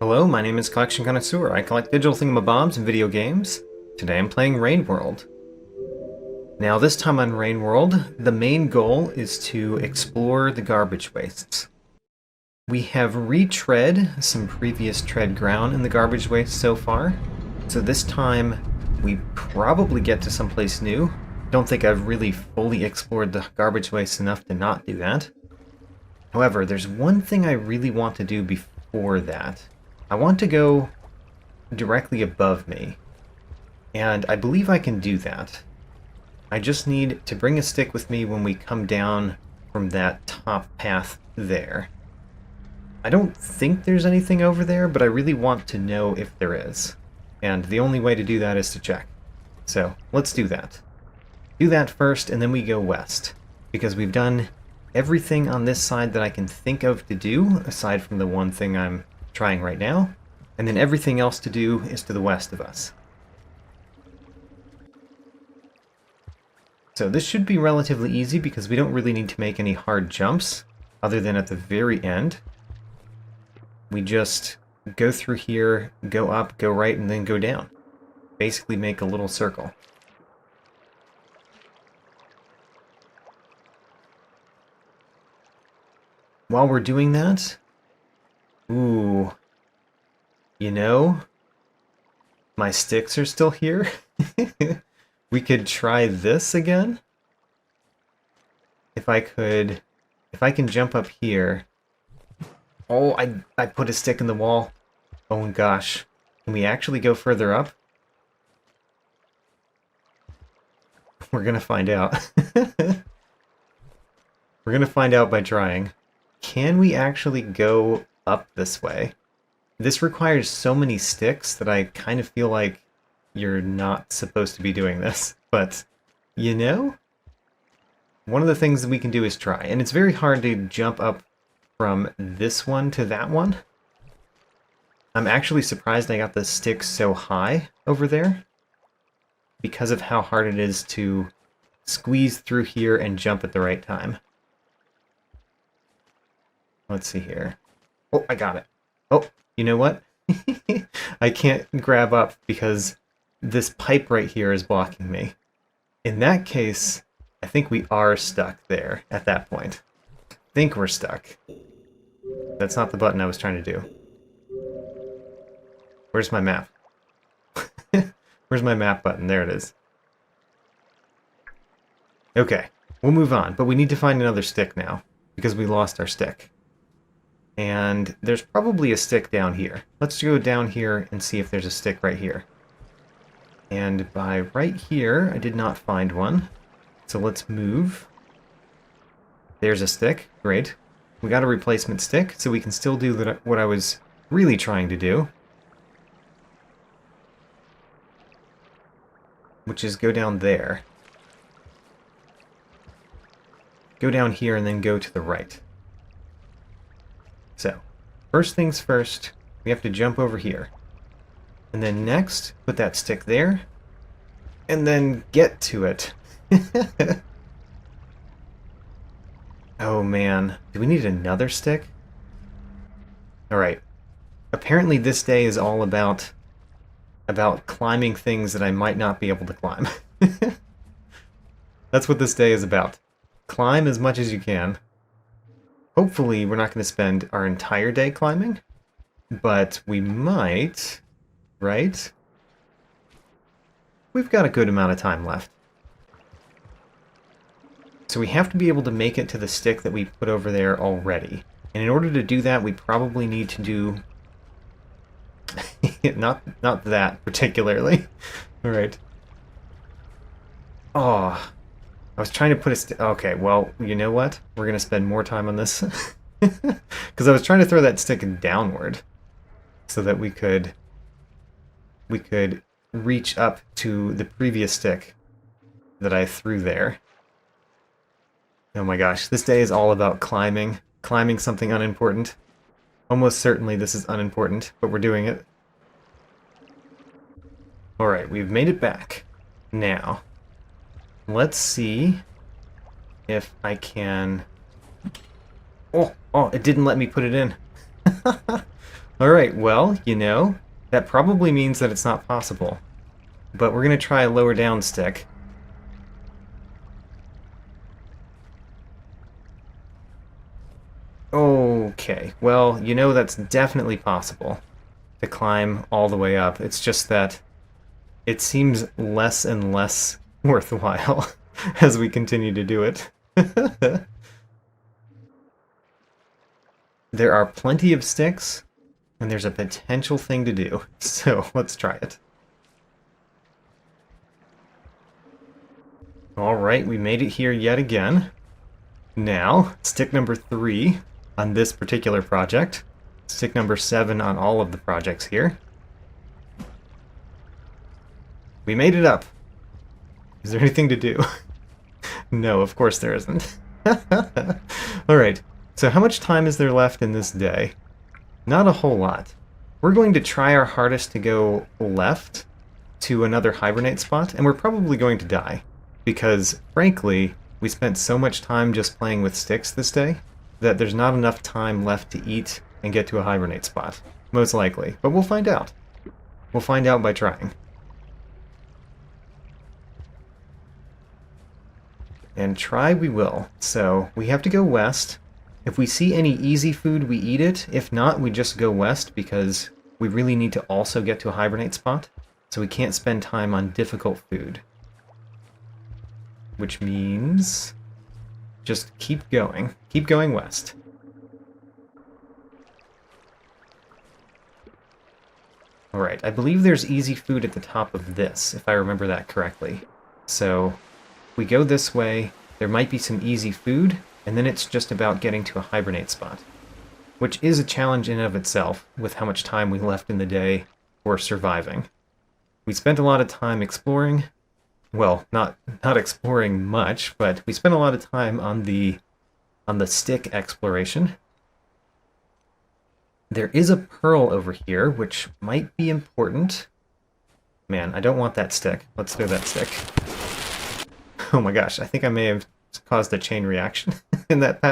Hello, my name is Collection Connoisseur. I collect digital thingamabobs and video games. Today I'm playing Rain World. Now this time on Rain World, the main goal is to explore the garbage wastes. We have retread some previous tread ground in the garbage waste so far, so this time we probably get to someplace new. Don't think I've really fully explored the garbage waste enough to not do that. However, there's one thing I really want to do before that. I want to go directly above me, and I believe I can do that. I just need to bring a stick with me when we come down from that top path there. I don't think there's anything over there, but I really want to know if there is. And the only way to do that is to check. So, let's do that. Do that first, and then we go west. Because we've done everything on this side that I can think of to do, aside from the one thing I'm trying right now. And then everything else to do is to the west of us. So this should be relatively easy because we don't really need to make any hard jumps, other than at the very end. We just go through here, go up, go right, and then go down. Basically make a little circle. While we're doing that, ooh, you know, my sticks are still here. We could try this again. If I can jump up here. Oh, I put a stick in the wall. Oh gosh. Can we actually go further up? We're gonna find out. We're gonna find out by trying. Can we actually go up this way? This requires so many sticks that I kind of feel like you're not supposed to be doing this. But, you know? One of the things that we can do is try. And it's very hard to jump up from this one to that one. I'm actually surprised I got the sticks so high over there, because of how hard it is to squeeze through here and jump at the right time. Let's see here. Oh, I got it. Oh, you know what? I can't grab up because this pipe right here is blocking me. In that case, I think we are stuck there at that point. I think we're stuck. That's not the button I was trying to do. Where's my map? Where's my map button? There it is. Okay, we'll move on, but we need to find another stick now, because we lost our stick. And there's probably a stick down here. Let's go down here and see if there's a stick right here. And by right here, I did not find one. So let's move. There's a stick. Great. We got a replacement stick, so we can still do what I was really trying to do. Which is go down there. Go down here and then go to the right. So, first things first, we have to jump over here. And then next, put that stick there. And then get to it. Oh man, do we need another stick? Alright. Apparently this day is all about climbing things that I might not be able to climb. That's what this day is about. Climb as much as you can. Hopefully we're not going to spend our entire day climbing, but we might, right? We've got a good amount of time left. So we have to be able to make it to the stick that we put over there already. And in order to do that, we probably need to do... not that particularly. Alright. Oh, I was trying to put a stick... Okay, well, you know what? We're going to spend more time on this. Because I was trying to throw that stick downward so that we could reach up to the previous stick that I threw there. Oh my gosh, this day is all about climbing. Climbing something unimportant. Almost certainly this is unimportant, but we're doing it. Alright, we've made it back. Now, let's see if I can... Oh, it didn't let me put it in. Alright, well, that probably means that it's not possible. But we're going to try a lower down stick. Okay, well, that's definitely possible to climb all the way up. It's just that it seems less and less worthwhile as we continue to do it. There are plenty of sticks, and there's a potential thing to do, so let's try it. Alright, we made it here yet again. Now, stick number 3 on this particular project. Stick number 7 on all of the projects here. We made it up. Is there anything to do? No, of course there isn't. Alright, so how much time is there left in this day? Not a whole lot. We're going to try our hardest to go left to another hibernate spot, and we're probably going to die. Because, frankly, we spent so much time just playing with sticks this day that there's not enough time left to eat and get to a hibernate spot. Most likely. But we'll find out. We'll find out by trying. And try we will. So, we have to go west. If we see any easy food, we eat it. If not, we just go west because we really need to also get to a hibernate spot. So we can't spend time on difficult food. Which means just keep going. Keep going west. Alright, I believe there's easy food at the top of this, if I remember that correctly. So, we go this way, there might be some easy food, and then it's just about getting to a hibernate spot. Which is a challenge in and of itself, with how much time we left in the day for surviving. We spent a lot of time exploring. Well, not exploring much, but we spent a lot of time on the stick exploration. There is a pearl over here, which might be important. Man, I don't want that stick. Let's throw that stick. Oh my gosh, I think I may have caused a chain reaction in that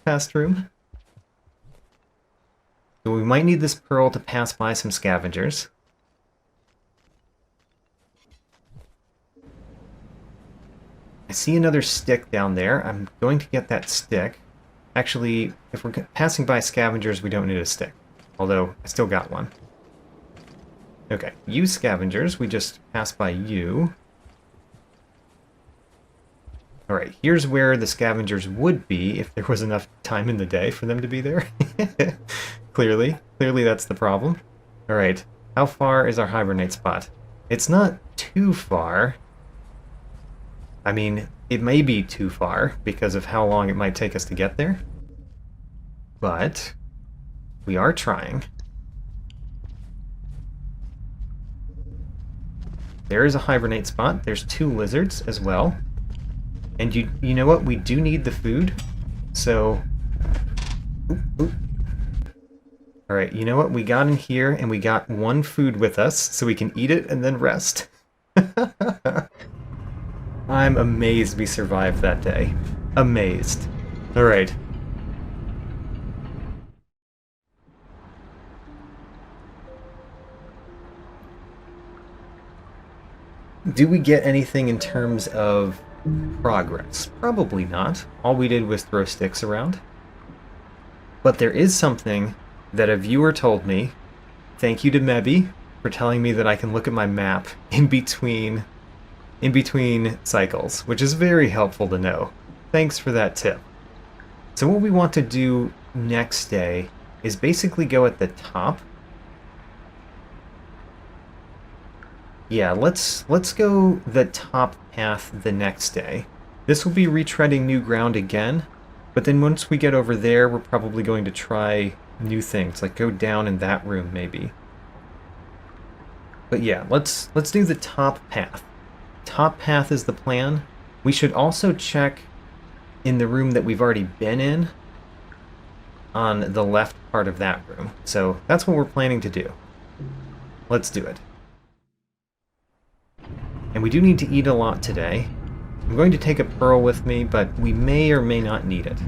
past room. So we might need this pearl to pass by some scavengers. I see another stick down there. I'm going to get that stick. Actually, if we're passing by scavengers, we don't need a stick. Although, I still got one. Okay, you scavengers, we just pass by you. Alright, here's where the scavengers would be if there was enough time in the day for them to be there. Clearly that's the problem. Alright, how far is our hibernate spot? It's not too far. I mean, it may be too far because of how long it might take us to get there. But we are trying. There is a hibernate spot. There's 2 lizards as well. And you know what? We do need the food. So... Alright, you know what? We got in here and we got 1 food with us so we can eat it and then rest. I'm amazed we survived that day. Amazed. Alright. Do we get anything in terms of progress? Probably not. All we did was throw sticks around. But there is something that a viewer told me. Thank you to Mebby for telling me that I can look at my map in between cycles, which is very helpful to know. Thanks for that tip. So what we want to do next day is basically go at the top. Yeah, let's go the top path the next day. This will be retreading new ground again, but then once we get over there, we're probably going to try new things, like go down in that room maybe. But yeah, let's do the top path. Top path is the plan. We should also check in the room that we've already been in on the left part of that room. So that's what we're planning to do. Let's do it. And we do need to eat a lot today. I'm going to take a pearl with me, but we may or may not need it.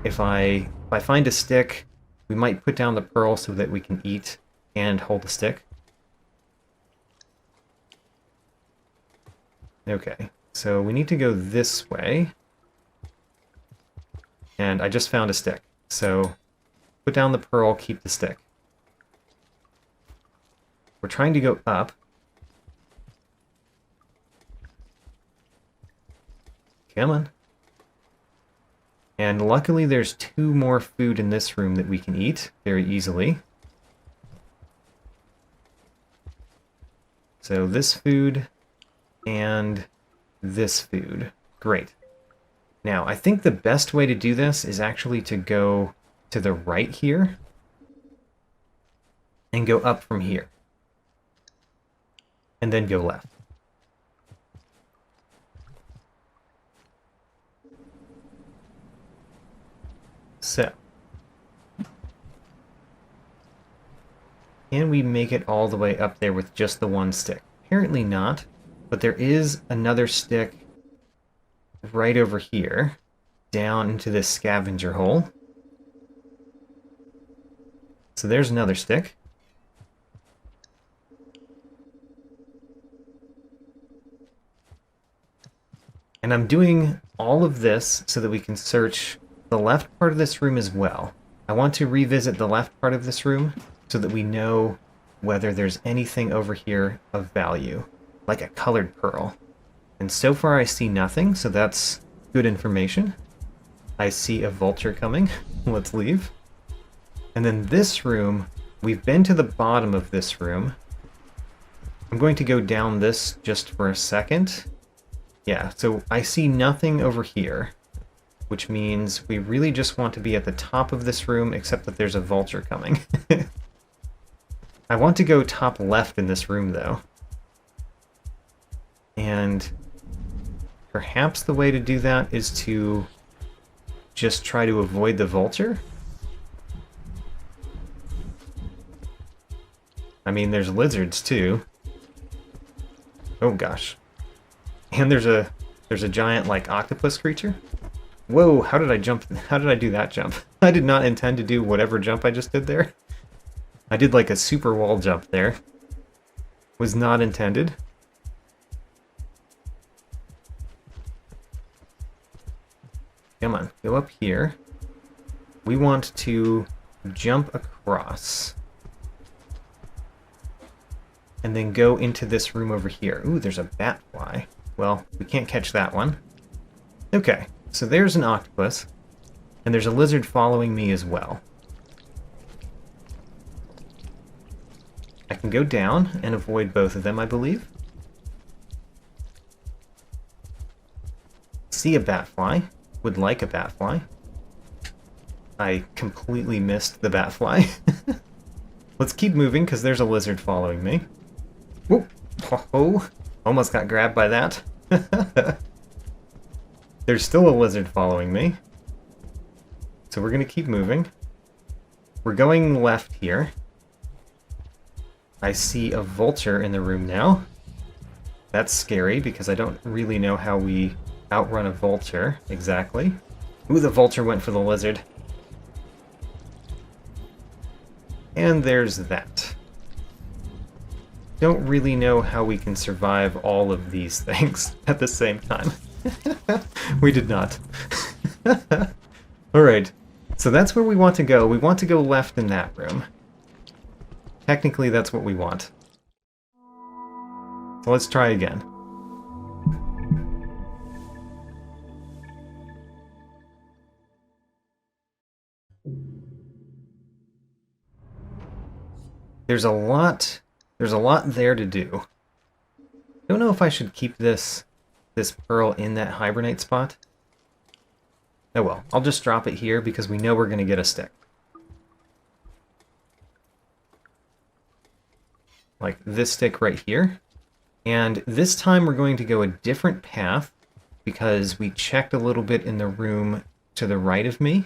If I find a stick We might put down the pearl so that we can eat and hold the stick. Okay, so we need to go this way. And I just found a stick. So put down the pearl, keep the stick. We're trying to go up. Come on. And luckily there's 2 more food in this room that we can eat very easily. So this food and this food. Great. Now, I think the best way to do this is actually to go to the right here and go up from here. And then go left. So, can we make it all the way up there with just the 1 stick? Apparently not, but there is another stick right over here, down into this scavenger hole. So there's another stick. And I'm doing all of this so that we can search the left part of this room as well. I want to revisit the left part of this room so that we know whether there's anything over here of value, like a colored pearl. And so far I see nothing, so that's good information. I see a vulture coming. Let's leave. And then this room, we've been to the bottom of this room. I'm going to go down this just for a second. Yeah, so I see nothing over here, which means we really just want to be at the top of this room, except that there's a vulture coming. I want to go top left in this room, though. And perhaps the way to do that is to just try to avoid the vulture? I mean, there's lizards, too. Oh, gosh. And there's a giant, like, octopus creature. Whoa, how did I jump? How did I do that jump? I did not intend to do whatever jump I just did there. I did like a super wall jump there. Was not intended. Come on, go up here. We want to jump across. And then go into this room over here. Ooh, there's a bat fly. Well, we can't catch that one. Okay. So there's an octopus, and there's a lizard following me as well. I can go down and avoid both of them, I believe. See a batfly. Would like a batfly. I completely missed the batfly. Let's keep moving, because there's a lizard following me. Whoop! Oh, almost got grabbed by that. There's still a lizard following me. So we're going to keep moving. We're going left here. I see a vulture in the room now. That's scary because I don't really know how we outrun a vulture exactly. Ooh, the vulture went for the lizard. And there's that. Don't really know how we can survive all of these things at the same time. We did not. Alright, so that's where we want to go. We want to go left in that room. Technically, that's what we want. So let's try again. There's a lot there to do. Don't know if I should keep this pearl in that hibernate spot. Oh well, I'll just drop it here because we know we're going to get a stick. Like this stick right here. And this time we're going to go a different path because we checked a little bit in the room to the right of me.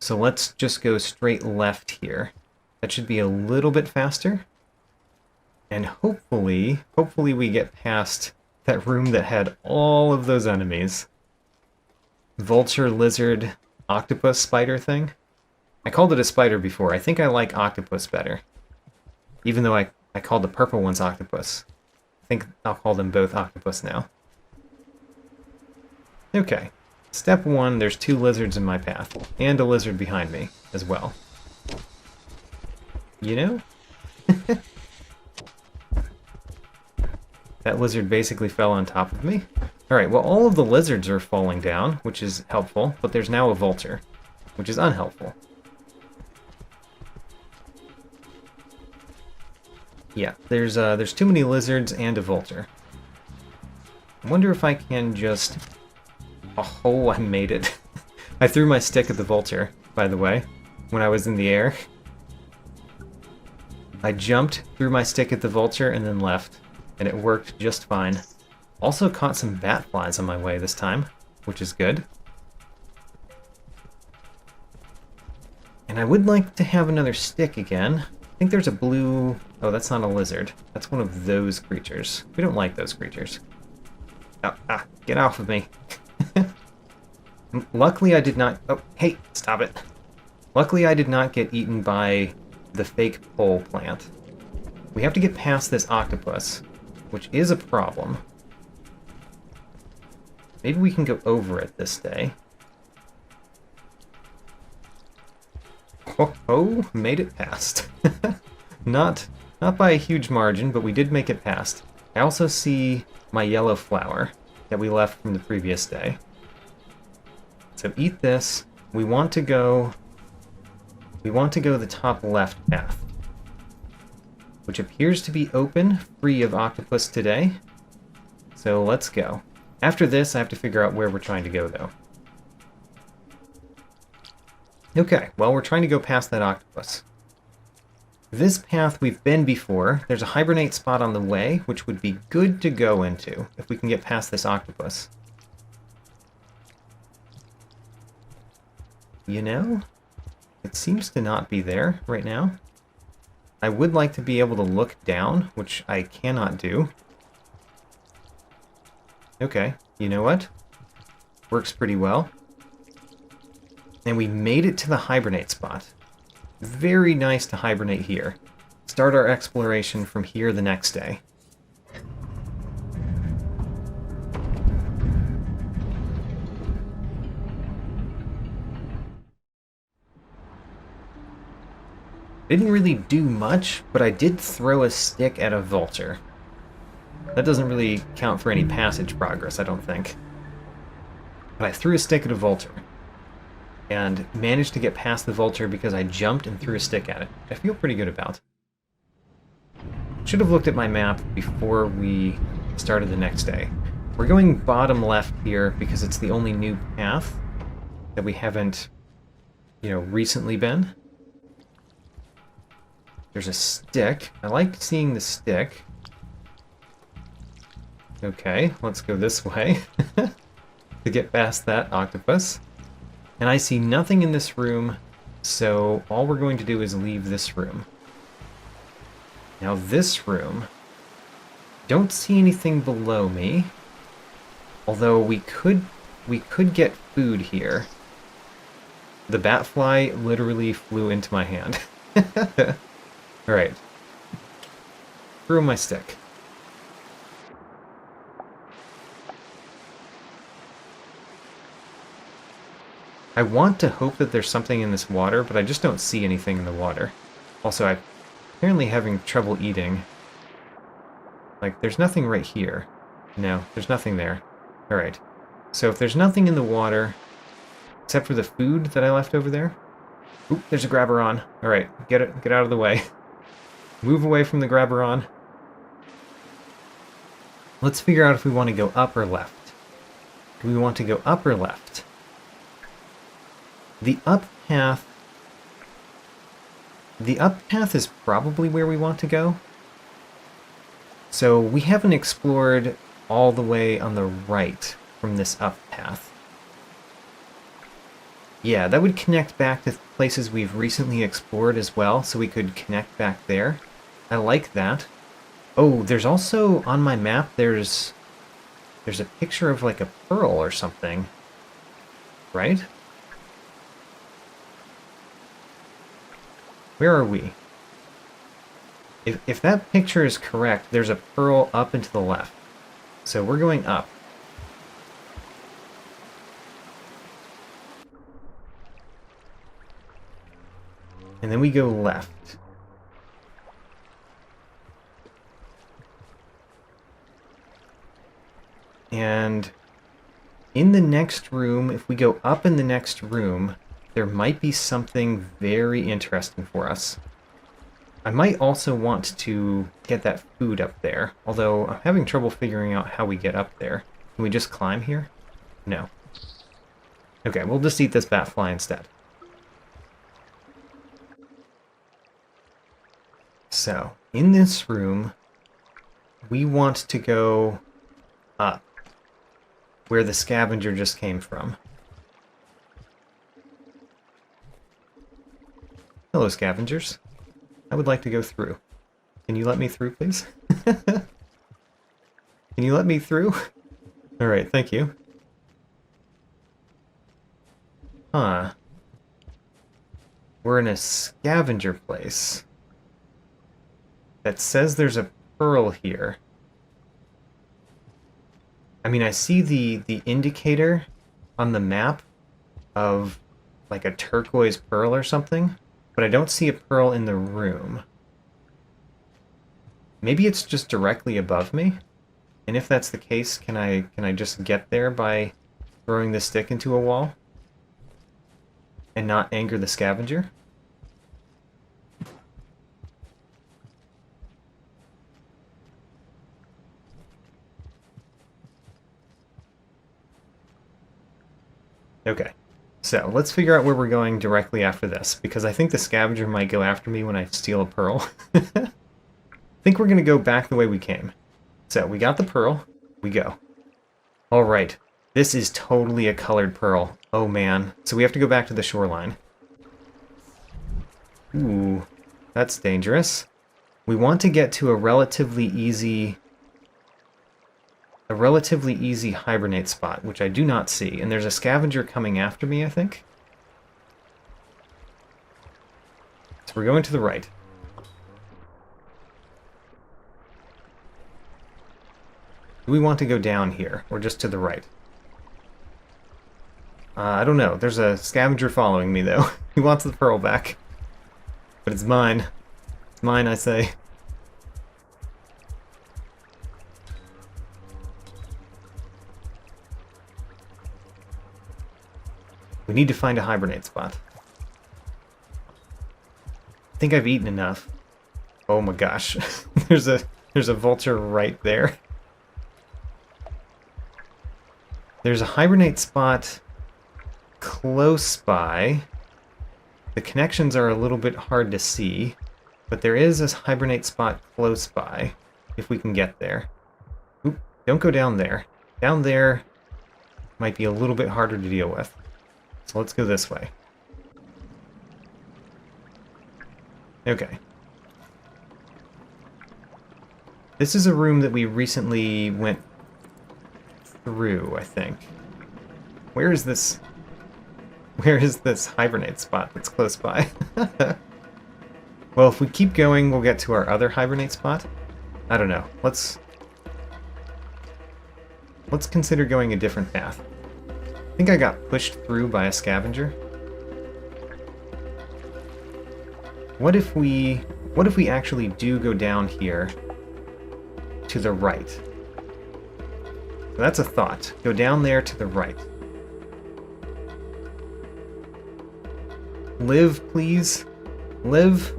So let's just go straight left here. That should be a little bit faster. And hopefully we get past that room that had all of those enemies. Vulture, lizard, octopus, spider thing. I called it a spider before. I think I like octopus better. Even though I called the purple ones octopus. I think I'll call them both octopus now. Okay. Step 1, there's 2 lizards in my path. And a lizard behind me as well. You know? That lizard basically fell on top of me. Alright, well all of the lizards are falling down, which is helpful, but there's now a vulture, which is unhelpful. Yeah, there's too many lizards and a vulture. I wonder if I can just... Oh, I made it. I threw my stick at the vulture, by the way, when I was in the air. I jumped, threw my stick at the vulture, and then left. And it worked just fine. Also caught some bat flies on my way this time, which is good. And I would like to have another stick again. I think there's a blue... Oh, that's not a lizard. That's one of those creatures. We don't like those creatures. Oh, get off of me. Luckily I did not... Oh, hey, stop it. Luckily I did not get eaten by the fake pole plant. We have to get past this octopus, which is a problem. Maybe we can go over it this day. Oh, made it past. Not by a huge margin, but we did make it past. I also see my yellow flower that we left from the previous day. So eat this. We want to go the top left path, which appears to be open, free of octopus today. So let's go. After this, I have to figure out where we're trying to go, though. Okay, well, we're trying to go past that octopus. This path we've been before. There's a hibernate spot on the way, which would be good to go into if we can get past this octopus. You know, it seems to not be there right now. I would like to be able to look down, which I cannot do. Okay, you know what? Works pretty well. And we made it to the hibernate spot. Very nice to hibernate here. Start our exploration from here the next day. Didn't really do much, but I did throw a stick at a vulture. That doesn't really count for any passage progress, I don't think. But I threw a stick at a vulture. And managed to get past the vulture because I jumped and threw a stick at it. I feel pretty good about. Should have looked at my map before we started the next day. We're going bottom left here because it's the only new path that we haven't, recently been. There's a stick. I like seeing the stick. Okay, let's go this way to get past that octopus. And I see nothing in this room, so all we're going to do is leave this room. Now this room, don't see anything below me, although we could get food here. The batfly literally flew into my hand. Alright. Throw my stick. I want to hope that there's something in this water, but I just don't see anything in the water. Also, I'm apparently having trouble eating. Like, there's nothing right here. No, there's nothing there. Alright. So if there's nothing in the water, except for the food that I left over there... Oop, there's a grabberon. Alright, get out of the way. Move away from the grabberon. Let's figure out if we want to go up or left. Do we want to go up or left? The up path is probably where we want to go. So we haven't explored all the way on the right from this up path. Yeah, that would connect back to places we've recently explored as well, so we could connect back there. I like that. Oh, there's also, on my map, there's a picture of like a pearl or something. Right? Where are we? If that picture is correct, there's a pearl up and to the left. So we're going up. And then we go left. And in the next room, if we go up in the next room, there might be something very interesting for us. I might also want to get that food up there, although I'm having trouble figuring out how we get up there. Can we just climb here? No. Okay, we'll just eat this bat fly instead. So, in this room, we want to go up, where the scavenger just came from. Hello, scavengers. I would like to go through. Can you let me through, please? Can you let me through? Alright, thank you. Huh. We're in a scavenger place that says there's a pearl here. I mean, I see the indicator on the map of like a turquoise pearl or something, but I don't see a pearl in the room. Maybe it's just directly above me? And if that's the case, can I just get there by throwing the stick into a wall? And not anger the scavenger? Okay, so let's figure out where we're going directly after this, because I think the scavenger might go after me when I steal a pearl. I think we're going to go back the way we came. So, we got the pearl, we go. Alright, this is totally a colored pearl. Oh man, so we have to go back to the shoreline. Ooh, that's dangerous. We want to get to a relatively easy hibernate spot, which I do not see. And there's a scavenger coming after me, I think. So we're going to the right. Do we want to go down here, or just to the right? I don't know. There's a scavenger following me, though. He wants the pearl back. But it's mine. It's mine, I say. We need to find a hibernate spot. I think I've eaten enough. Oh my gosh. there's a vulture right there. There's a hibernate spot close by. The connections are a little bit hard to see, but there is a hibernate spot close by, if we can get there. Oop, don't go down there. Down there might be a little bit harder to deal with. So let's go this way. Okay. This is a room that we recently went through, I think. Where is this hibernate spot that's close by? Well, if we keep going, we'll get to our other hibernate spot. I don't know. Let's consider going a different path. I think I got pushed through by a scavenger. What if we actually do go down here to the right? So that's a thought. Go down there to the right. Live, please. Live.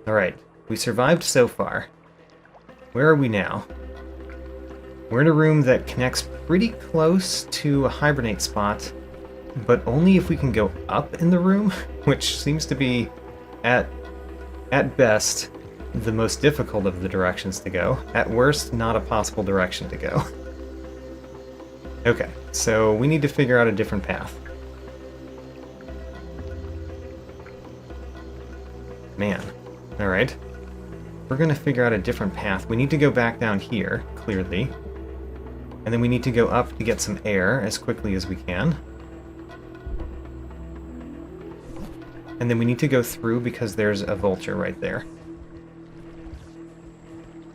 Alright, we survived so far. Where are we now? We're in a room that connects pretty close to a hibernate spot, but only if we can go up in the room, which seems to be, at best, the most difficult of the directions to go. At worst, not a possible direction to go. Okay, so we need to figure out a different path. Man. Alright. We're gonna figure out a different path. We need to go back down here, clearly. And then we need to go up to get some air as quickly as we can. And then we need to go through because there's a vulture right there.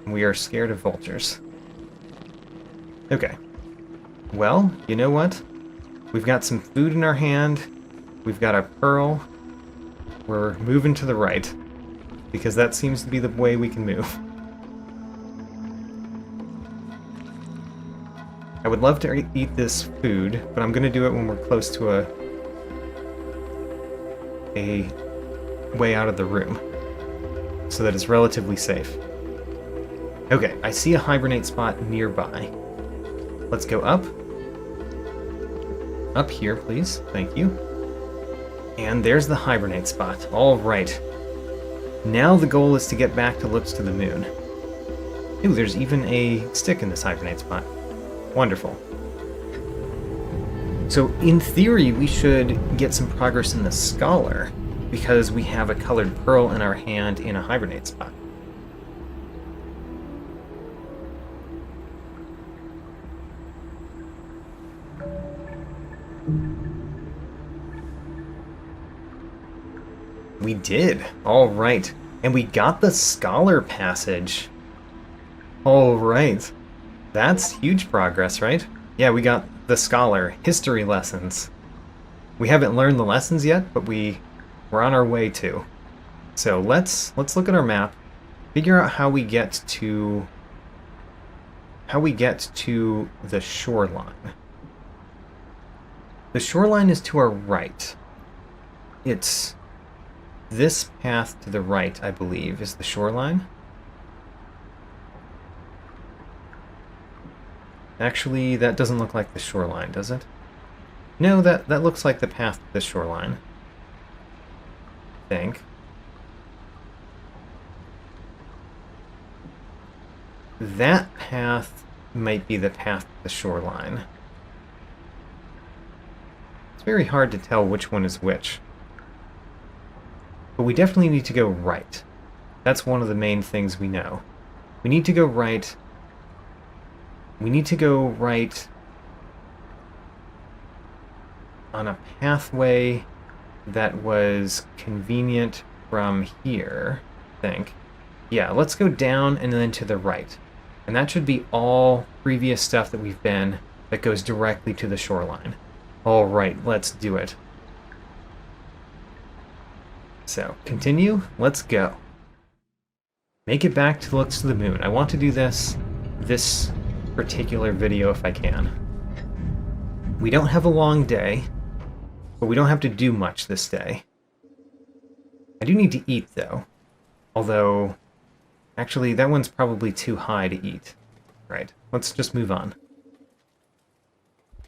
We are scared of vultures. Okay. Well, you know what? We've got some food in our hand. We've got our pearl. We're moving to the right, because that seems to be the way we can move. I would love to eat this food, but I'm going to do it when we're close to a way out of the room, so that it's relatively safe. Okay, I see a hibernate spot nearby. Let's go up. Up here, please. Thank you. And there's the hibernate spot. All right. Now the goal is to get back to looks to the moon. Ooh, there's even a stick in this hibernate spot. Wonderful. So in theory, we should get some progress in the scholar, because we have a colored pearl in our hand in a hibernate spot. We did. All right. And we got the scholar passage. All right. That's huge progress, right? Yeah, we got the scholar history lessons. We haven't learned the lessons yet, but we're on our way to. So let's look at our map, figure out how we get to the shoreline. The shoreline is to our right. It's this path to the right, I believe, is the shoreline. Actually, that doesn't look like the shoreline, does it? No, that looks like the path to the shoreline. I think. That path might be the path to the shoreline. It's very hard to tell which one is which. But we definitely need to go right. That's one of the main things we know. We need to go right. We need to go right on a pathway that was convenient from here, I think. Yeah, let's go down and then to the right. And that should be all previous stuff that we've been that goes directly to the shoreline. All right, let's do it. So, continue. Let's go. Make it back to looks to the moon. I want to do this particular video if I can. We don't have a long day, but we don't have to do much this day. I do need to eat, though. Although, actually, that one's probably too high to eat. Right, let's just move on.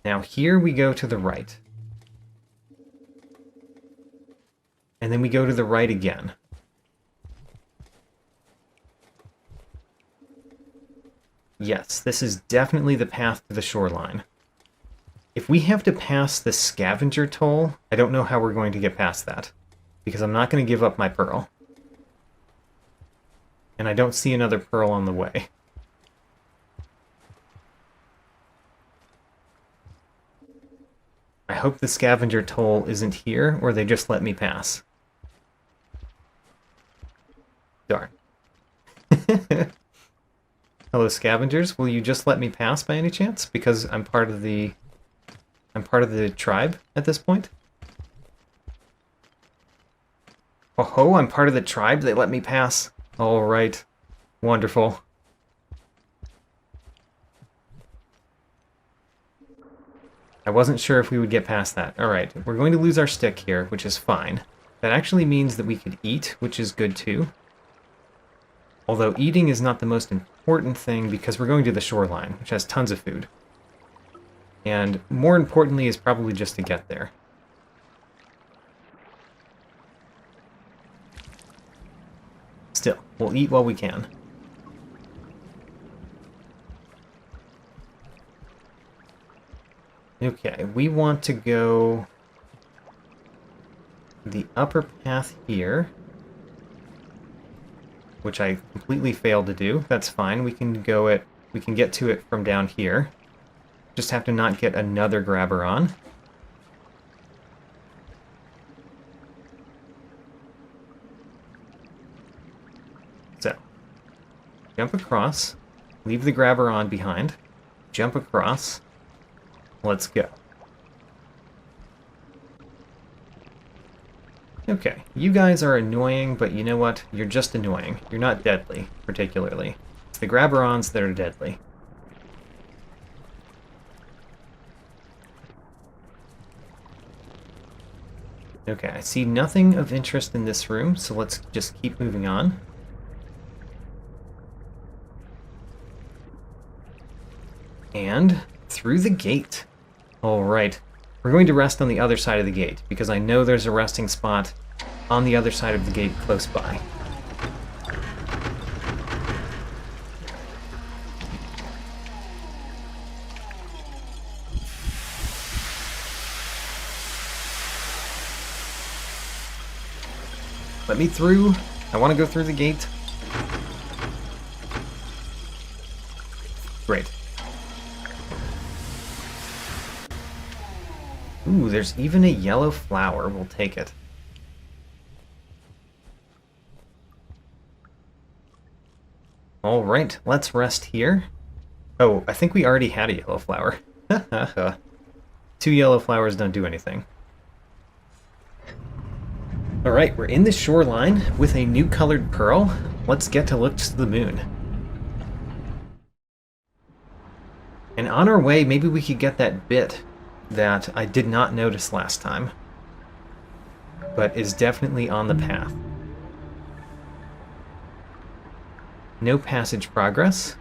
Now, here we go to the right. And then we go to the right again. Yes, this is definitely the path to the shoreline. If we have to pass the scavenger toll, I don't know how we're going to get past that, because I'm not going to give up my pearl. And I don't see another pearl on the way. I hope the scavenger toll isn't here, or they just let me pass. Darn. Hello, scavengers. Will you just let me pass by any chance? Because I'm part of the tribe at this point. Oh ho, I'm part of the tribe. They let me pass. All right. Wonderful. I wasn't sure if we would get past that. All right, we're going to lose our stick here, which is fine. That actually means that we could eat, which is good too. Although eating is not the most important thing because we're going to the shoreline, which has tons of food. And more importantly is probably just to get there. Still, we'll eat while we can. Okay, we want to go the upper path here, which I completely failed to do. That's fine. We can get to it from down here. Just have to not get another grabber on. Jump across. Leave the grabber on behind. Jump across. Let's go. Okay, you guys are annoying, but you know what? You're just annoying. You're not deadly, particularly. It's the grabber-ons that are deadly. Okay, I see nothing of interest in this room, so let's just keep moving on. And through the gate. Alright, we're going to rest on the other side of the gate, because I know there's a resting spot on the other side of the gate close by. Let me through. I want to go through the gate. Great. Ooh, there's even a yellow flower. We'll take it. Alright, let's rest here. Oh, I think we already had a yellow flower. 2 yellow flowers don't do anything. Alright, we're in the shoreline with a new colored pearl. Let's get to look to the moon. And on our way, maybe we could get that bit that I did not notice last time, but is definitely on the path. No passage progress,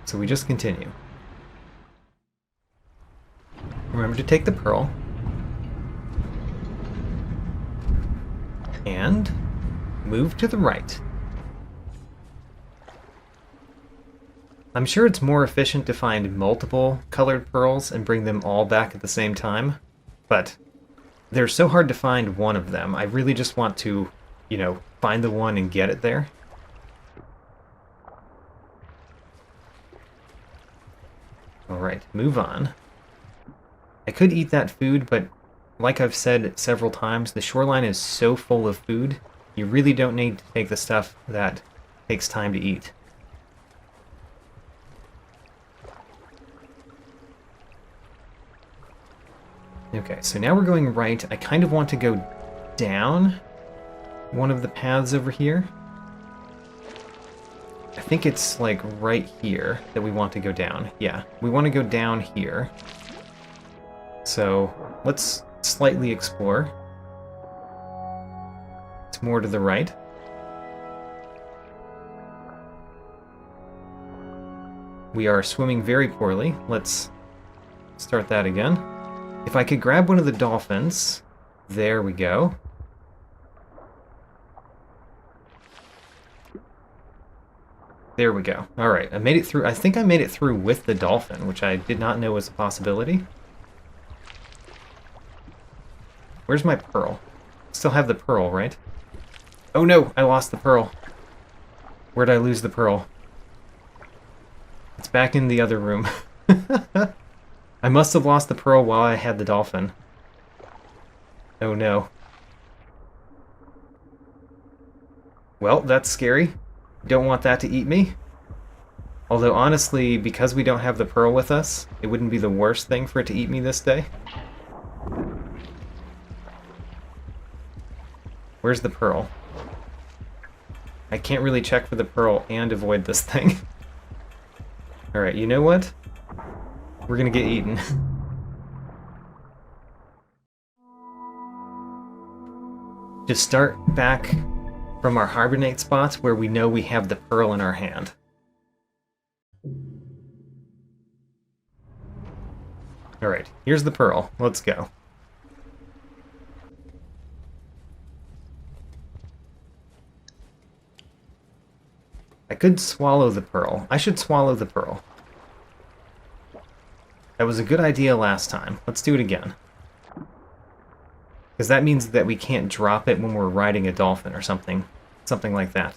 so we just continue. Remember to take the pearl. And move to the right. I'm sure it's more efficient to find multiple colored pearls and bring them all back at the same time, but they're so hard to find one of them. I really just want to, find the one and get it there. Alright, move on. I could eat that food, but like I've said several times, the shoreline is so full of food, you really don't need to take the stuff that takes time to eat. Okay, so now we're going right. I kind of want to go down one of the paths over here. I think it's like right here that we want to go down. Yeah, we want to go down here. So let's slightly explore. It's more to the right. We are swimming very poorly. Let's start that again. If I could grab one of the dolphins. There we go. There we go. Alright, I made it through. I think I made it through with the dolphin, which I did not know was a possibility. Where's my pearl? Still have the pearl, right? Oh no, I lost the pearl. Where'd I lose the pearl? It's back in the other room. I must have lost the pearl while I had the dolphin. Oh no. Well, that's scary. Don't want that to eat me. Although honestly, because we don't have the pearl with us, it wouldn't be the worst thing for it to eat me this day. Where's the pearl? I can't really check for the pearl and avoid this thing. Alright, you know what? We're gonna get eaten. Just start back from our hibernate spot where we know we have the pearl in our hand. Alright, here's the pearl. Let's go. I could swallow the pearl. I should swallow the pearl. That was a good idea last time. Let's do it again. Because that means that we can't drop it when we're riding a dolphin or something. Something like that.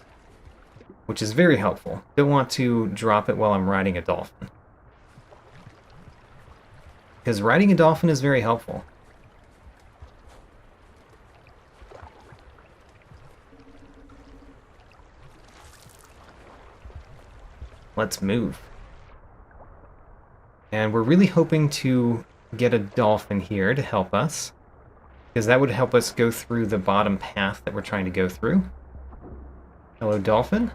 Which is very helpful. Don't want to drop it while I'm riding a dolphin. Because riding a dolphin is very helpful. let's move. And we're really hoping to get a dolphin here to help us, because that would help us go through the bottom path that we're trying to go through. Hello, dolphin.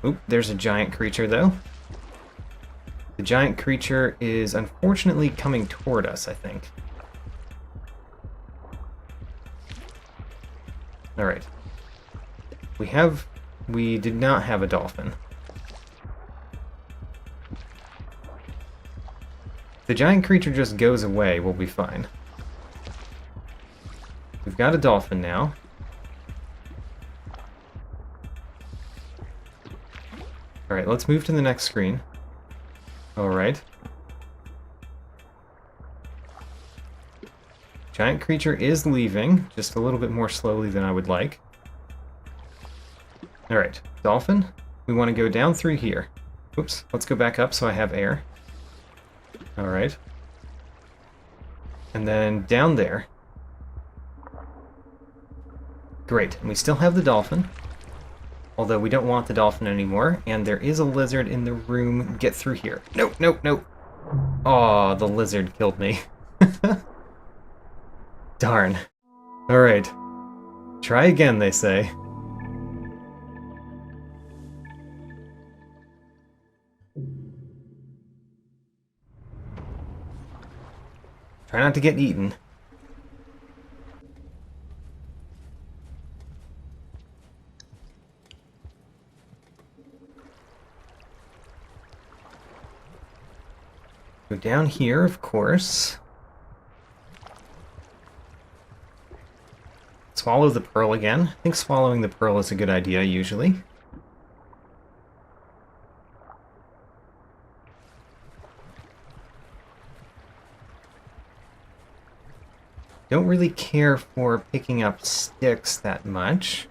Oop, there's a giant creature, though. The giant creature is unfortunately coming toward us, I think. Alright. We did not have a dolphin. If the giant creature just goes away, we'll be fine. We've got a dolphin now. Alright, let's move to the next screen. Alright. Giant creature is leaving, just a little bit more slowly than I would like. Alright, dolphin, we want to go down through here. Oops, let's go back up so I have air. Alright. And then down there. Great, and we still have the dolphin. Although we don't want the dolphin anymore, and there is a lizard in the room. Get through here. Nope, nope, nope. Aw, the lizard killed me. Darn. Alright. Try again, they say. Try not to get eaten. Go down here, of course. Swallow the pearl again. I think swallowing the pearl is a good idea, usually. Don't really care for picking up sticks that much.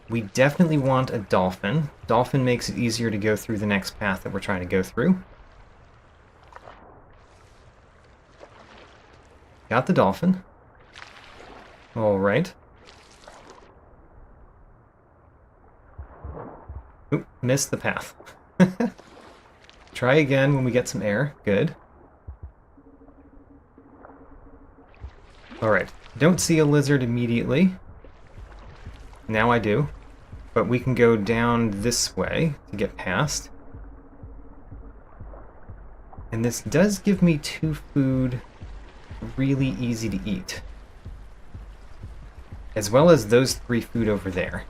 We definitely want a dolphin. Dolphin makes it easier to go through the next path that we're trying to go through. Got the dolphin. Alright. Oop, missed the path. Try again when we get some air. Good. Alright. Don't see a lizard immediately. Now I do. But we can go down this way to get past. And this does give me 2 food. Really easy to eat. As well as those 3 food over there.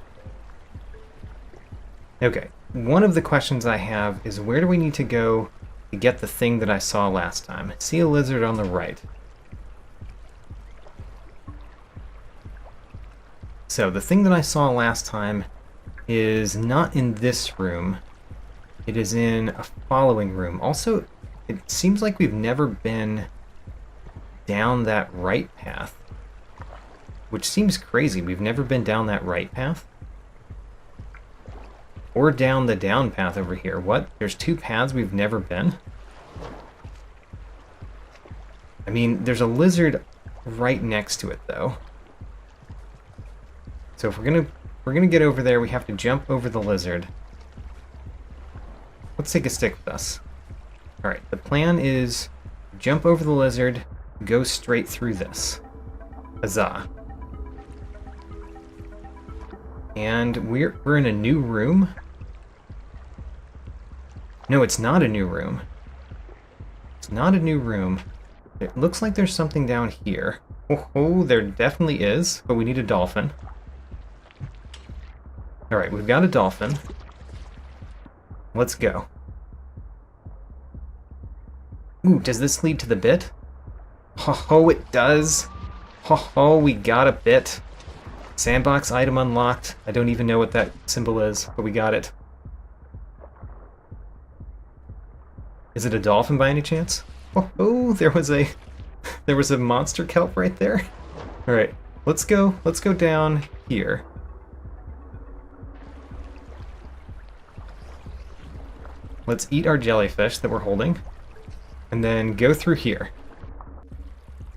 Okay, one of the questions I have is where do we need to go to get the thing that I saw last time? See a lizard on the right. So the thing that I saw last time is not in this room. It is in a following room. Also, it seems like we've never been down that right path, which seems crazy. We've never been down that right path or down the down path over here. What? There's 2 paths we've never been? I mean, there's a lizard right next to it though. So if we're gonna get over there, we have to jump over the lizard. Let's take a stick with us. Alright, the plan is jump over the lizard, go straight through this. Huzzah. And we're in a new room. No, it's not a new room. It's not a new room. It looks like there's something down here. Oh, there definitely is, but we need a dolphin. Alright, we've got a dolphin. Let's go. Ooh, does this lead to the bit? Ho-ho, it does. Ho-ho, we got a bit. Sandbox item unlocked. I don't even know what that symbol is, but we got it. Is it a dolphin by any chance? Oh, there was a monster kelp right there. All right, let's go down here. Let's eat our jellyfish that we're holding, and then go through here.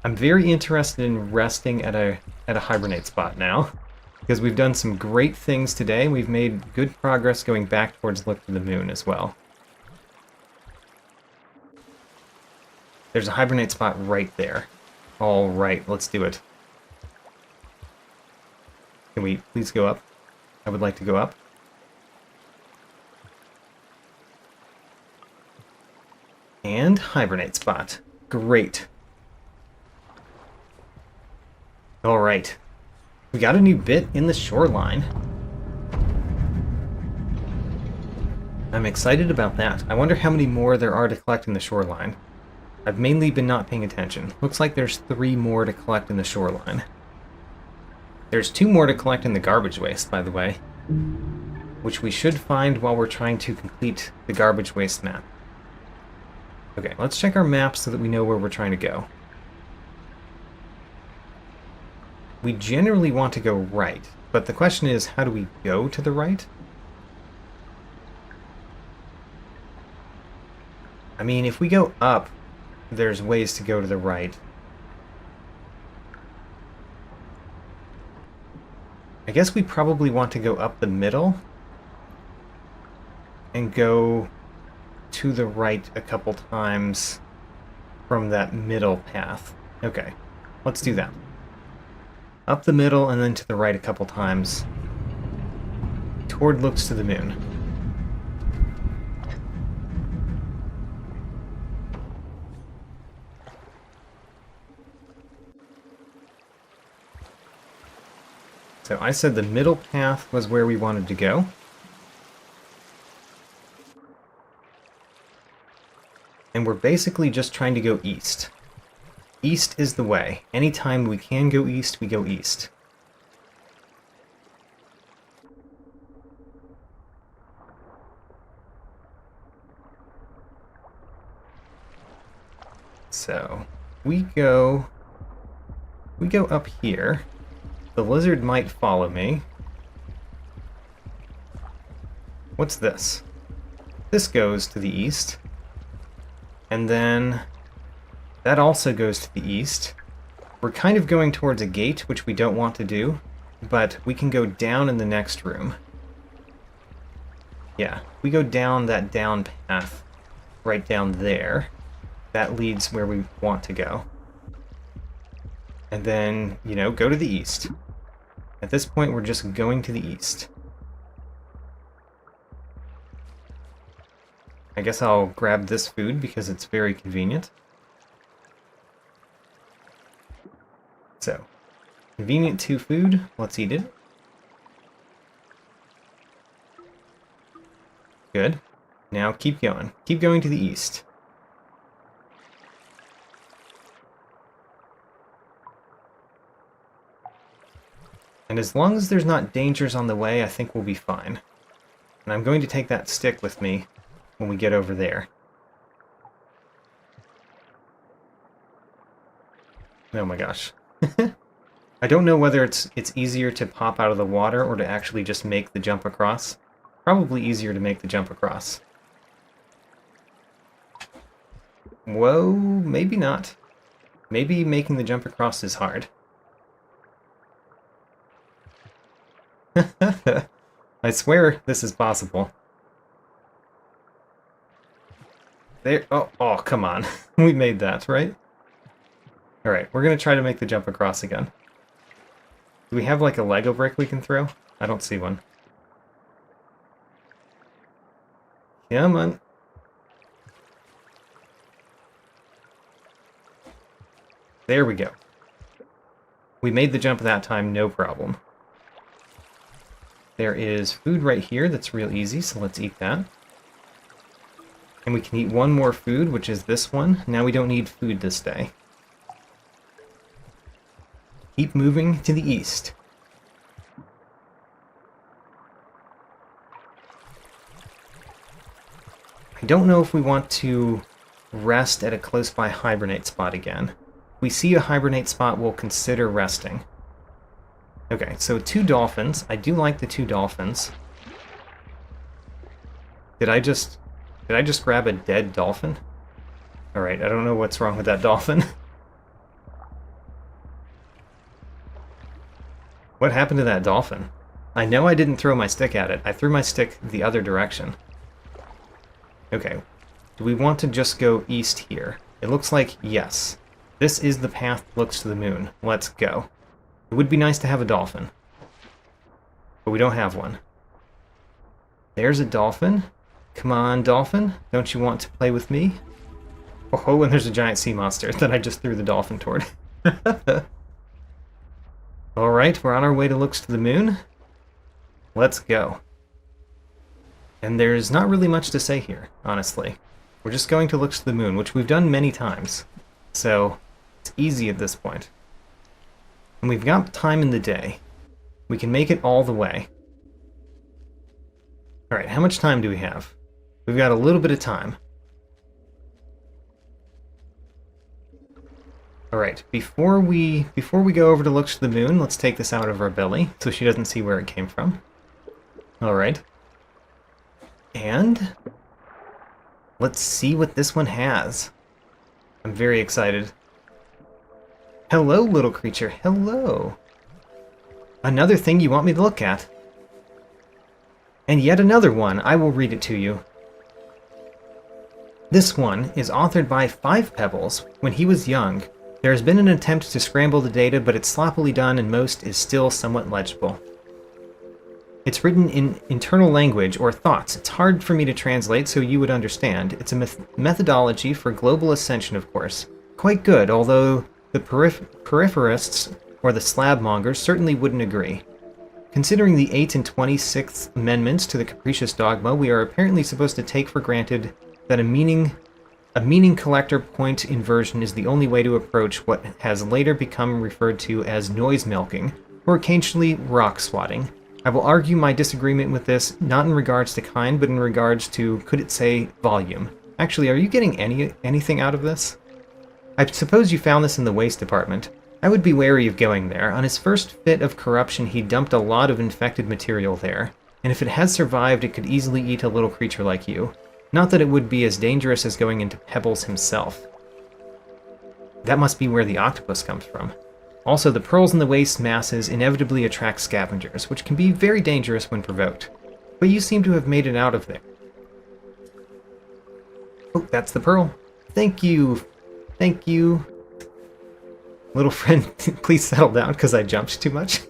I'm very interested in resting at a hibernate spot now, because we've done some great things today. We've made good progress going back towards Look for the Moon as well. There's a hibernate spot right there. All right, let's do it. Can we please go up? I would like to go up. And hibernate spot. Great. All right. We got a new bit in the shoreline. I'm excited about that. I wonder how many more there are to collect in the shoreline. I've mainly been not paying attention. Looks like there's 3 more to collect in the shoreline. There's 2 more to collect in the garbage waste, by the way, which we should find while we're trying to complete the garbage waste map. Okay, let's check our map so that we know where we're trying to go. We generally want to go right, but the question is, how do we go to the right? I mean, if we go up, there's ways to go to the right. I guess we probably want to go up the middle and go to the right a couple times from that middle path. Okay, let's do that. Up the middle and then to the right a couple times. Toward looks to the moon. So I said the middle path was where we wanted to go. And we're basically just trying to go east. East is the way. Anytime we can go east, we go east. So we go up here. The lizard might follow me. What's this? This goes to the east. And then that also goes to the east. We're kind of going towards a gate, which we don't want to do, but we can go down in the next room. Yeah, we go down that down path, right down there. That leads where we want to go. And then, you know, go to the east. At this point, we're just going to the east. I guess I'll grab this food because it's very convenient. So, convenient 2 food. Let's eat it. Good. Now keep going. Keep going to the east. And as long as there's not dangers on the way, I think we'll be fine. And I'm going to take that stick with me when we get over there. Oh my gosh. I don't know whether it's easier to pop out of the water or to actually just make the jump across. Probably easier to make the jump across. Whoa, maybe not. Maybe making the jump across is hard. I swear this is possible. There. Oh, come on. We made that, right? Alright, we're going to try to make the jump across again. Do we have like a Lego brick we can throw? I don't see one. Come on. There we go. We made the jump that time, no problem. There is food right here that's real easy, so let's eat that. And we can eat one more food, which is this one. Now we don't need food this day. Keep moving to the east. I don't know if we want to rest at a close-by hibernate spot again. If we see a hibernate spot, we'll consider resting. Okay, so 2 dolphins. I do like the 2 dolphins. Did I just grab a dead dolphin? Alright, I don't know what's wrong with that dolphin. What happened to that dolphin? I know I didn't throw my stick at it. I threw my stick the other direction. Okay. Do we want to just go east here? It looks like yes. This is the path that looks to the moon. Let's go. It would be nice to have a dolphin, but we don't have one. There's a dolphin. Come on, dolphin. Don't you want to play with me? Oh, and there's a giant sea monster that I just threw the dolphin toward. Alright, we're on our way to looks to the moon. Let's go. And there's not really much to say here, honestly. We're just going to looks to the moon, which we've done many times. So, it's easy at this point. And we've got time in the day. We can make it all the way. Alright, how much time do we have? We've got a little bit of time. Alright, before we go over to looks to the moon, let's take this out of our belly so she doesn't see where it came from. Alright. And let's see what this one has. I'm very excited. Hello, little creature. Hello. Another thing you want me to look at. And yet another one. I will read it to you. This one is authored by 5 Pebbles. When he was young, there has been an attempt to scramble the data, but it's sloppily done and most is still somewhat legible. It's written in internal language, or thoughts. It's hard for me to translate so you would understand. It's a methodology for global ascension, of course. Quite good, although the peripherists, or the slab mongers, certainly wouldn't agree. Considering the 8th and 26th Amendments to the Capricious Dogma, we are apparently supposed to take for granted that a meaning collector point inversion is the only way to approach what has later become referred to as noise milking, or occasionally rock swatting. I will argue my disagreement with this, not in regards to kind, but in regards to, could it say, volume. Actually, are you getting anything out of this? I suppose you found this in the waste department. I would be wary of going there. On his first fit of corruption, he dumped a lot of infected material there, and if it has survived, it could easily eat a little creature like you. Not that it would be as dangerous as going into Pebbles himself. That must be where the octopus comes from. Also, the pearls in the waste masses inevitably attract scavengers, which can be very dangerous when provoked. But you seem to have made it out of there. Oh, that's the pearl. Thank you. Thank you. Little friend, please settle down because I jumped too much.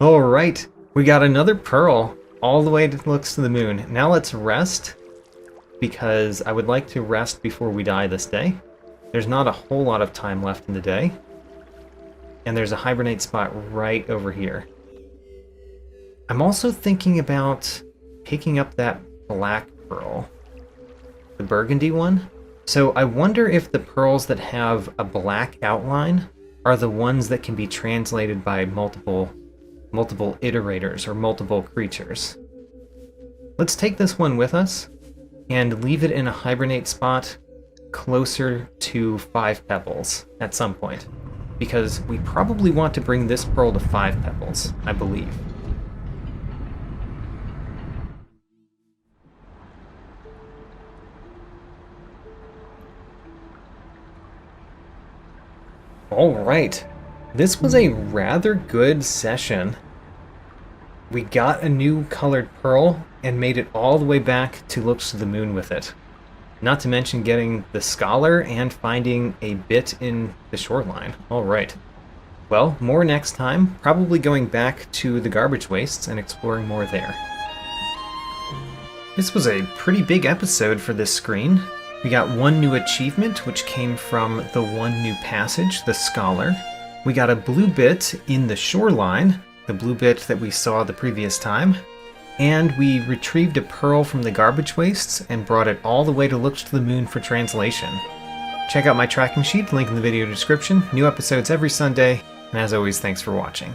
Alright, we got another pearl. All the way to looks to the moon. Now let's rest, because I would like to rest before we die this day. There's not a whole lot of time left in the day. And there's a hibernate spot right over here. I'm also thinking about picking up that black pearl. The burgundy one. So I wonder if the pearls that have a black outline are the ones that can be translated by multiple iterators or multiple creatures. Let's take this one with us and leave it in a hibernate spot closer to 5 Pebbles at some point, because we probably want to bring this pearl to 5 Pebbles, I believe. Alright, this was a rather good session. We got a new colored pearl and made it all the way back to looks to the moon with it. Not to mention getting the scholar and finding a bit in the shoreline. Alright. Well, more next time, probably going back to the garbage wastes and exploring more there. This was a pretty big episode for this screen. We got one new achievement, which came from the one new passage, the scholar. We got a blue bit in the shoreline, the blue bit that we saw the previous time. And we retrieved a pearl from the garbage wastes and brought it all the way to looks to the moon for translation. Check out my tracking sheet, link in the video description. New episodes every Sunday, and as always, thanks for watching.